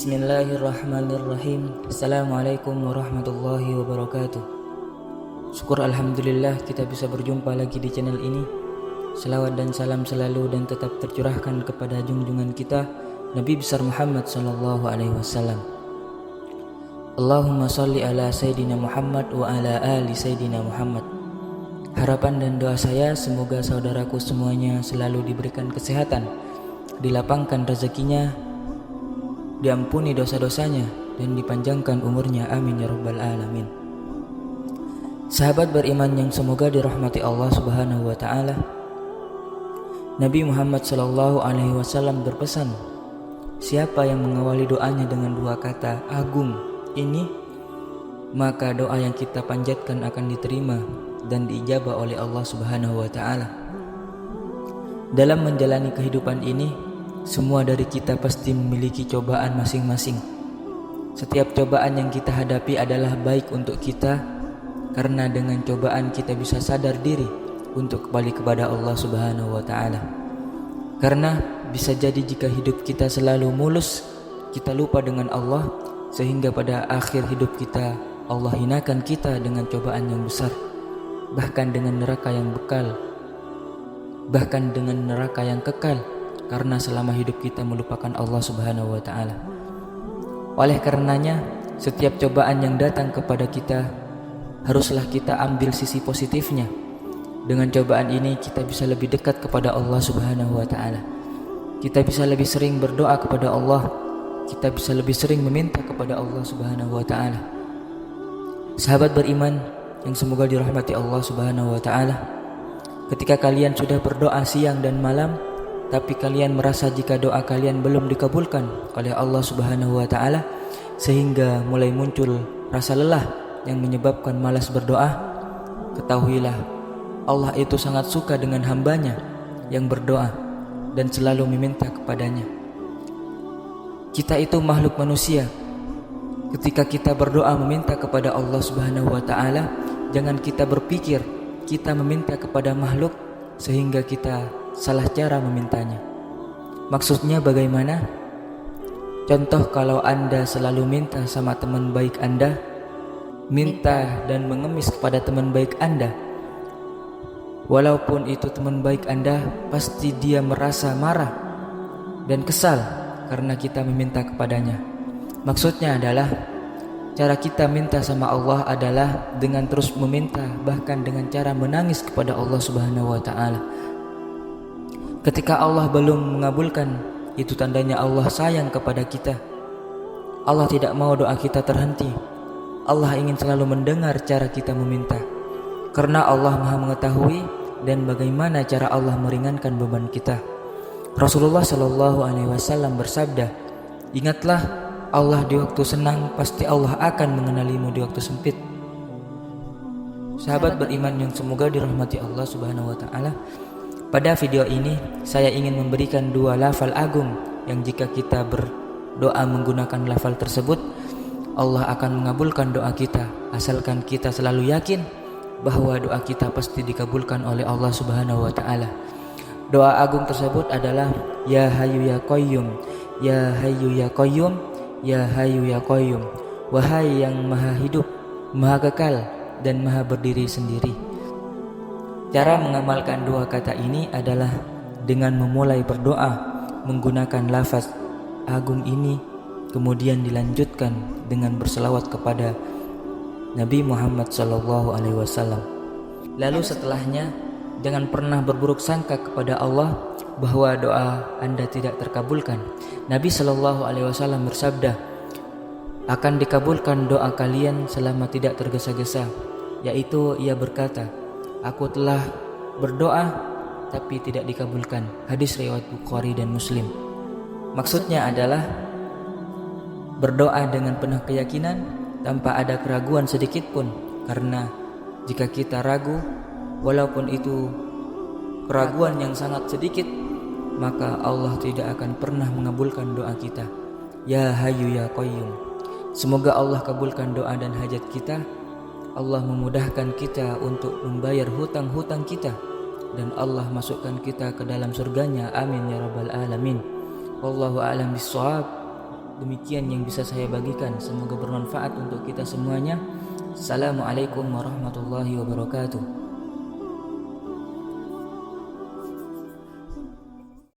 Bismillahirrahmanirrahim. Assalamualaikum warahmatullahi wabarakatuh. Syukur alhamdulillah kita bisa berjumpa lagi di channel ini. Selawat dan salam selalu dan tetap tercurahkan kepada junjungan kita Nabi besar Muhammad sallallahu alaihi wasallam. Allahumma sholli ala Sayyidina Muhammad wa ala ali Sayyidina Muhammad. Harapan dan doa saya semoga saudaraku semuanya selalu diberikan kesehatan, dilapangkan rezekinya, diampuni dosa-dosanya, dan dipanjangkan umurnya. Amin ya rabbal alamin. Sahabat beriman yang semoga dirahmati Allah subhanahu wa ta'ala, Nabi Muhammad sallallahu alaihi wasallam berpesan, siapa yang mengawali doanya dengan dua kata agung ini, maka doa yang kita panjatkan akan diterima dan diijabah oleh Allah subhanahu wa ta'ala. Dalam menjalani kehidupan ini, semua dari kita pasti memiliki cobaan masing-masing. Setiap cobaan yang kita hadapi adalah baik untuk kita, karena dengan cobaan kita bisa sadar diri untuk kembali kepada Allah subhanahu wa ta'ala. Karena bisa jadi jika hidup kita selalu mulus, kita lupa dengan Allah, sehingga pada akhir hidup kita Allah hinakan kita dengan cobaan yang besar, bahkan dengan neraka yang kekal, karena selama hidup kita melupakan Allah subhanahu wa ta'ala. Oleh karenanya, setiap cobaan yang datang kepada kita haruslah kita ambil sisi positifnya. Dengan cobaan ini kita bisa lebih dekat kepada Allah subhanahu wa ta'ala. Kita bisa lebih sering berdoa kepada Allah. Kita bisa lebih sering meminta kepada Allah subhanahu wa ta'ala. Sahabat beriman yang semoga dirahmati Allah subhanahu wa ta'ala, ketika kalian sudah berdoa siang dan malam, tapi kalian merasa jika doa kalian belum dikabulkan oleh Allah subhanahu wa ta'ala, sehingga mulai muncul rasa lelah yang menyebabkan malas berdoa, ketahuilah Allah itu sangat suka dengan hambanya yang berdoa dan selalu meminta kepadanya. Kita itu makhluk manusia. Ketika kita berdoa meminta kepada Allah subhanahu wa ta'ala, jangan kita berpikir kita meminta kepada makhluk sehingga kita salah cara memintanya. Maksudnya bagaimana? Contoh, kalau Anda selalu minta sama teman baik Anda, minta dan mengemis kepada teman baik Anda, walaupun itu teman baik Anda, pasti dia merasa marah dan kesal karena kita meminta kepadanya. Maksudnya adalah cara kita minta sama Allah adalah dengan terus meminta, bahkan dengan cara menangis kepada Allah subhanahu wa ta'ala. Ketika Allah belum mengabulkan, itu tandanya Allah sayang kepada kita. Allah tidak mau doa kita terhenti. Allah ingin selalu mendengar cara kita meminta, karena Allah Maha mengetahui dan bagaimana cara Allah meringankan beban kita. Rasulullah Shallallahu alaihi wasallam bersabda, ingatlah Allah di waktu senang, pasti Allah akan mengenalimu di waktu sempit. Sahabat beriman yang semoga dirahmati Allah subhanahu wa ta'ala, pada video ini saya ingin memberikan dua lafal agung yang jika kita berdoa menggunakan lafal tersebut, Allah akan mengabulkan doa kita, asalkan kita selalu yakin bahwa doa kita pasti dikabulkan oleh Allah subhanahu wa ta'ala. Doa agung tersebut adalah Ya Hayyu Ya Qayyum, Ya Hayyu Ya Qayyum, Ya Hayyu Ya Qayyum. Wahai yang maha hidup, maha kekal, dan maha berdiri sendiri. Cara mengamalkan dua kata ini adalah dengan memulai berdoa menggunakan lafaz agung ini, kemudian dilanjutkan dengan berselawat kepada Nabi Muhammad sallallahu alaihi wasallam. Lalu setelahnya, jangan pernah berburuk sangka kepada Allah bahwa doa Anda tidak terkabulkan. Nabi sallallahu alaihi wasallam bersabda, akan dikabulkan doa kalian selama tidak tergesa-gesa, yaitu ia berkata, aku telah berdoa tapi tidak dikabulkan. Hadis riwayat Bukhari dan Muslim. Maksudnya adalah berdoa dengan penuh keyakinan tanpa ada keraguan sedikit pun, karena jika kita ragu, walaupun itu keraguan yang sangat sedikit, maka Allah tidak akan pernah mengabulkan doa kita. Ya Hayyu Ya Qayyum. Semoga Allah kabulkan doa dan hajat kita. Allah memudahkan kita untuk membayar hutang-hutang kita, dan Allah masukkan kita ke dalam surganya. Amin ya rabbal alamin. Wallahu a'lam bishawab. Demikian yang bisa saya bagikan, semoga bermanfaat untuk kita semuanya. Assalamualaikum warahmatullahi wabarakatuh.